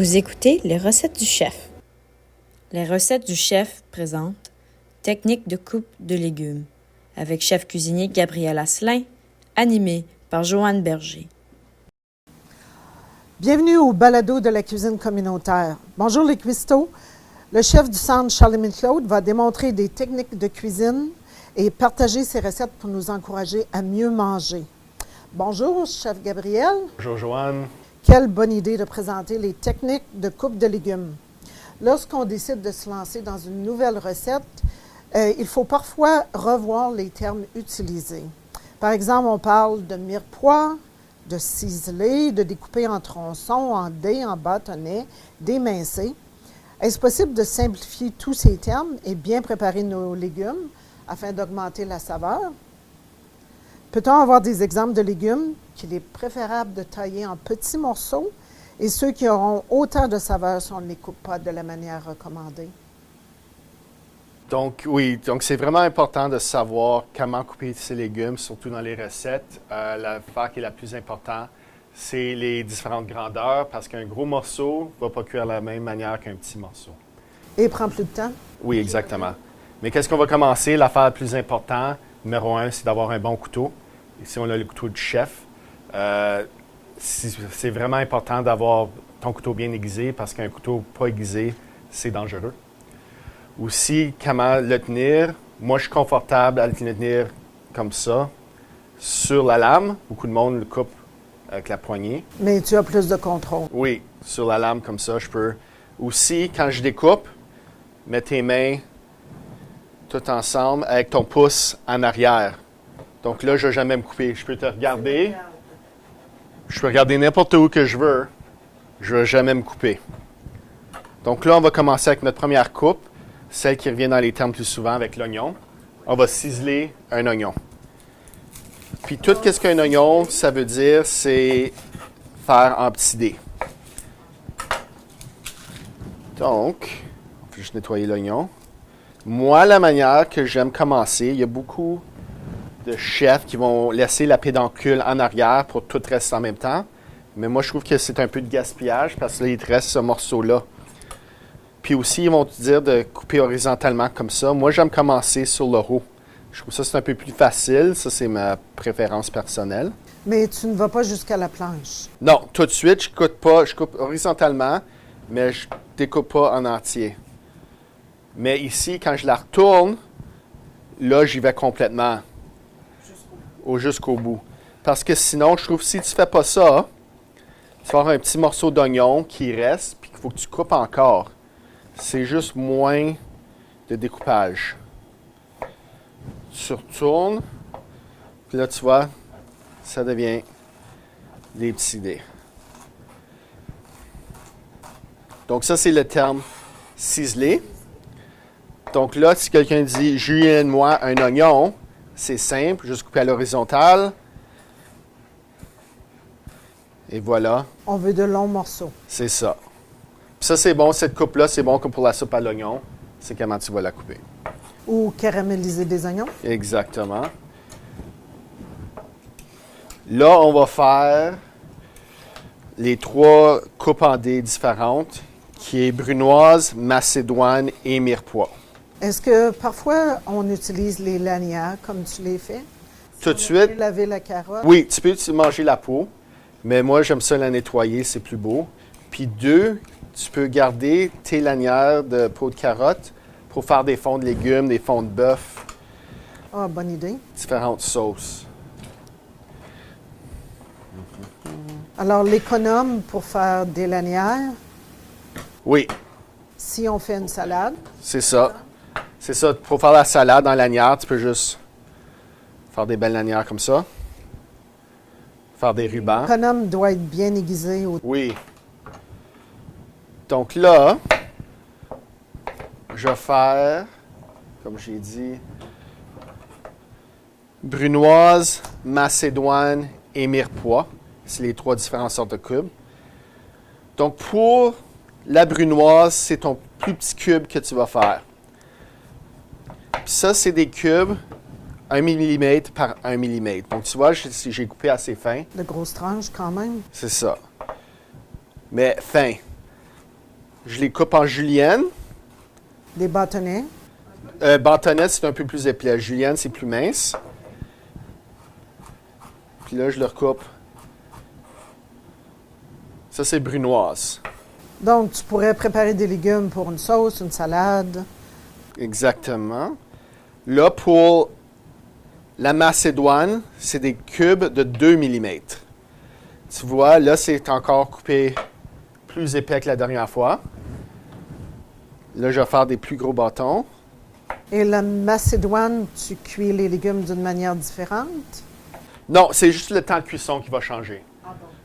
Vous écoutez les recettes du chef. Les recettes du chef présentent technique de coupe de légumes avec chef cuisinier Gabriel Asselin, animé par Joanne Berger. Bienvenue au balado de la cuisine communautaire. Bonjour les cuistots. Le chef du centre Charlemagne-Claude va démontrer des techniques de cuisine et partager ses recettes pour nous encourager à mieux manger. Bonjour, chef Gabriel. Bonjour, Joanne. Quelle bonne idée de présenter les techniques de coupe de légumes. Lorsqu'on décide de se lancer dans une nouvelle recette, il faut parfois revoir les termes utilisés. Par exemple, on parle de mirepoix, de ciseler, de découper en tronçons, en dés, en bâtonnets, d'émincer. Est-ce possible de simplifier tous ces termes et bien préparer nos légumes afin d'augmenter la saveur? Peut-on avoir des exemples de légumes qu'il est préférable de tailler en petits morceaux et ceux qui auront autant de saveur si on ne les coupe pas de la manière recommandée? Donc c'est vraiment important de savoir comment couper ces légumes, surtout dans les recettes. L'affaire qui est la plus importante, c'est les différentes grandeurs, parce qu'un gros morceau ne va pas cuire de la même manière qu'un petit morceau. Et prend plus de temps? Oui, exactement. Mais qu'est-ce qu'on va commencer? L'affaire la plus importante, numéro 1, c'est d'avoir un bon couteau. Ici, on a le couteau du chef. C'est vraiment important d'avoir ton couteau bien aiguisé, parce qu'un couteau pas aiguisé, c'est dangereux. Aussi, comment le tenir. Moi, je suis confortable à le tenir comme ça, sur la lame. Beaucoup de monde le coupe avec la poignée. Mais tu as plus de contrôle. Oui, sur la lame comme ça, je peux. Aussi, quand je découpe, mets tes mains tout ensemble avec ton pouce en arrière. Donc là, je ne vais jamais me couper. Je peux te regarder. Je peux regarder n'importe où que je veux. Je ne vais jamais me couper. Donc là, on va commencer avec notre première coupe, celle qui revient dans les termes plus souvent avec l'oignon. On va ciseler un oignon. Puis tout ce qu'un oignon, ça veut dire, c'est faire en petits dés. Donc, on peut juste nettoyer l'oignon. Moi, la manière que j'aime commencer, il y a beaucoup de chefs qui vont laisser la pédoncule en arrière pour tout rester en même temps. Mais moi, je trouve que c'est un peu de gaspillage parce que là, il te reste ce morceau-là. Puis aussi, ils vont te dire de couper horizontalement comme ça. Moi, j'aime commencer sur le haut. Je trouve ça, c'est un peu plus facile. Ça, c'est ma préférence personnelle. Mais tu ne vas pas jusqu'à la planche. Non, tout de suite, je coupe horizontalement, mais je ne découpe pas en entier. Mais ici, quand je la retourne, là, j'y vais complètement. Jusqu'au bout. Parce que sinon, je trouve que si tu ne fais pas ça, tu vas avoir un petit morceau d'oignon qui reste, puis qu'il faut que tu coupes encore. C'est juste moins de découpage. Tu retournes, puis là, tu vois, ça devient des petits dés. Donc ça, c'est le terme ciselé. Donc là, si quelqu'un dit « Julienne-moi un oignon », c'est simple, juste couper à l'horizontale. Et voilà. On veut de longs morceaux. C'est ça. Puis ça, c'est bon, cette coupe-là, c'est bon comme pour la soupe à l'oignon. C'est comment tu vas la couper. Ou caraméliser des oignons. Exactement. Là, on va faire les 3 coupes en dés différentes, qui est brunoise, macédoine et mirepoix. Est-ce que parfois on utilise les lanières comme tu les fais? Tout de suite. Laver la carotte? Oui, tu peux manger la peau, mais moi, j'aime ça la nettoyer, c'est plus beau. Puis 2, tu peux garder tes lanières de peau de carotte pour faire des fonds de légumes, des fonds de bœuf. Ah, bonne idée. Différentes sauces. Alors, l'économe pour faire des lanières, Oui, si on fait une salade. c'est ça. C'est ça. Pour faire la salade en lanière, tu peux juste faire des belles lanières comme ça. Faire des rubans. L'économe doit être bien aiguisé. Oui. Donc là, je vais faire, comme j'ai dit, brunoise, macédoine et mirepoix. C'est les 3 différentes sortes de cubes. Donc pour la brunoise, c'est ton plus petit cube que tu vas faire. Puis ça, c'est des cubes 1 mm par 1 mm. Donc, tu vois, j'ai coupé assez fin. De grosses tranches quand même. C'est ça. Mais fin. Je les coupe en julienne. Des bâtonnets. Bâtonnet, c'est un peu plus épais. Julienne, c'est plus mince. Puis là, je le recoupe. Ça, c'est brunoise. Donc, tu pourrais préparer des légumes pour une sauce, une salade. Exactement. Là, pour la macédoine, c'est des cubes de 2 mm. Tu vois, là, c'est encore coupé plus épais que la dernière fois. Là, je vais faire des plus gros bâtons. Et la macédoine, tu cuis les légumes d'une manière différente? Non, c'est juste le temps de cuisson qui va changer.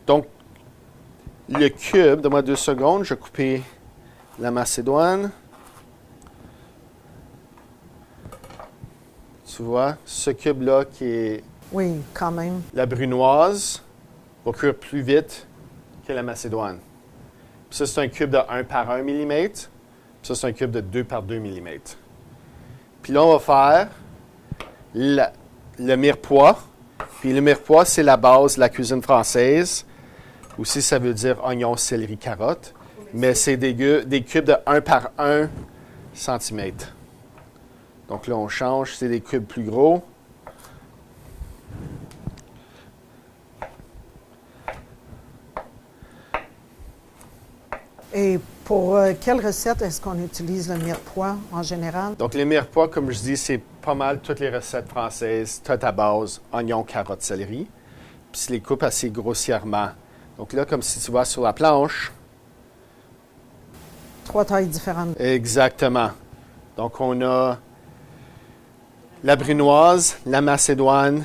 Donc, le cube, donne-moi 2 secondes, je vais couper la macédoine. Tu vois, ce cube-là qui est Oui, quand même. la brunoise va cuire plus vite que la macédoine. Puis ça, c'est un cube de 1 par 1 mm. Puis ça, c'est un cube de 2 par 2 mm. Puis là, on va faire le mirepoix. Puis le mirepoix, c'est la base de la cuisine française. Aussi, ça veut dire oignon, céleri, carotte. Mais c'est des cubes de 1 par 1 cm. Donc là, on change, c'est des cubes plus gros. Et pour quelle recette est-ce qu'on utilise le mirepoix en général? Donc les mirepoix, comme je dis, c'est pas mal toutes les recettes françaises. Tu as ta base, oignon, carotte, céleri. Puis tu les coupes assez grossièrement. Donc là, comme si tu vois sur la planche. 3 tailles différentes. Exactement. Donc on a la brunoise, la macédoine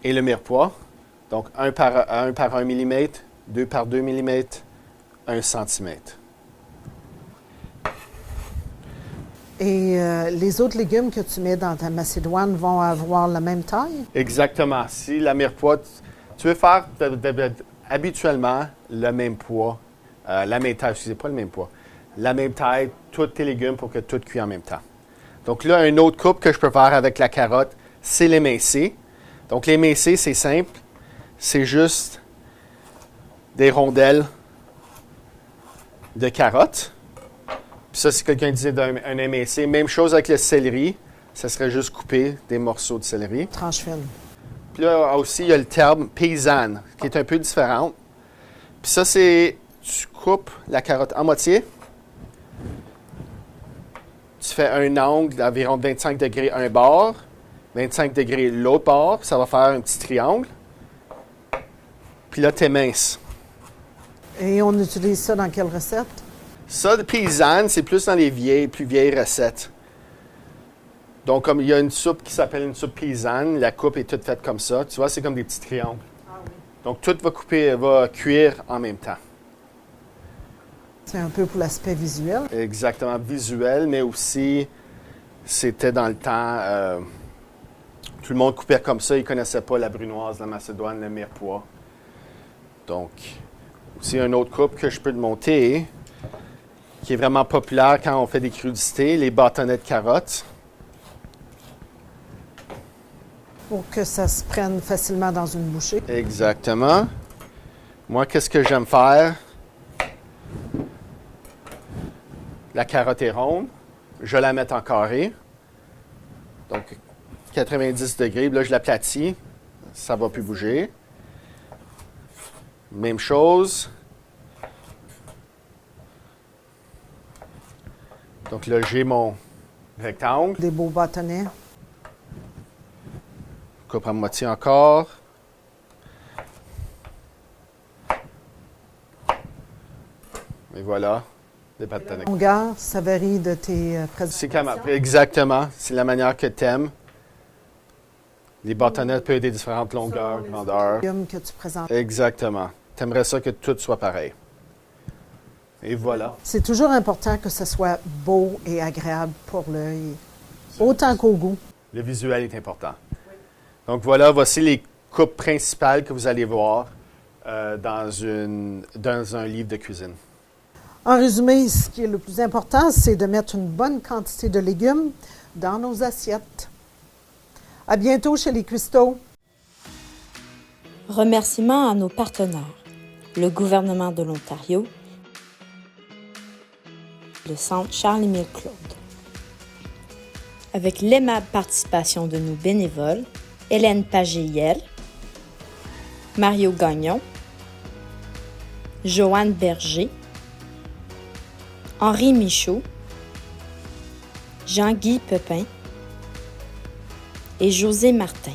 et le mirepoix. Donc 1 par 1 mm, 2 par 2 mm, 1 cm. Et les autres légumes que tu mets dans ta macédoine vont avoir la même taille? Exactement. Si la mirepoix, tu veux faire habituellement le même poids, la même taille, excusez, pas le même poids, la même taille, tous tes légumes pour que tout cuit en même temps. Donc là, une autre coupe que je peux faire avec la carotte, c'est l'émincé. Donc l'émincé, c'est simple. C'est juste des rondelles de carottes. Puis ça, si quelqu'un disait d'un émincé, même chose avec le céleri, ça serait juste couper des morceaux de céleri. Tranche fine. Puis là aussi, il y a le terme paysanne, qui est un peu différent. Puis ça, c'est, tu coupes la carotte en moitié. Tu fais un angle d'environ 25 degrés un bord, 25 degrés l'autre bord, puis ça va faire un petit triangle. Puis là, tu éminces. Et on utilise ça dans quelle recette? Ça, de paysanne, c'est plus dans les plus vieilles recettes. Donc, comme il y a une soupe qui s'appelle une soupe paysanne, la coupe est toute faite comme ça. Tu vois, c'est comme des petits triangles. Ah oui. Donc, tout va cuire en même temps. C'est un peu pour l'aspect visuel. Exactement, visuel, mais aussi, c'était dans le temps, tout le monde coupait comme ça. Ils ne connaissaient pas la brunoise, la macédoine, le mirepoix. Donc, aussi une autre coupe que je peux te monter, qui est vraiment populaire quand on fait des crudités, les bâtonnets de carottes. Pour que ça se prenne facilement dans une bouchée. Exactement. Moi, qu'est-ce que j'aime faire? La carotte est ronde. Je la mets en carré. Donc, 90 degrés. Là, je l'aplatis. Ça ne va plus bouger. Même chose. Donc là, j'ai mon rectangle. Des beaux bâtonnets. Coupe à moitié encore. Et voilà, des bâtonnets. La longueur, ça varie de tes C'est présentations. exactement. C'est la manière que tu aimes. Les bâtonnets peuvent être de différentes longueurs, grandeurs. Légumes que tu présentes. Exactement. Tu aimerais ça que tout soit pareil. Et voilà. C'est toujours important que ce soit beau et agréable pour l'œil, autant qu'au goût. Le visuel est important. Donc voilà, voici les coupes principales que vous allez voir dans un livre de cuisine. En résumé, ce qui est le plus important, c'est de mettre une bonne quantité de légumes dans nos assiettes. À bientôt chez les Cuistots. Remerciements à nos partenaires, le gouvernement de l'Ontario, le Centre Charles-Émile Claude. Avec l'aimable participation de nos bénévoles, Hélène Pagé-Hiel, Mario Gagnon, Joanne Berger, Henri Michaud, Jean-Guy Pepin et José Martin.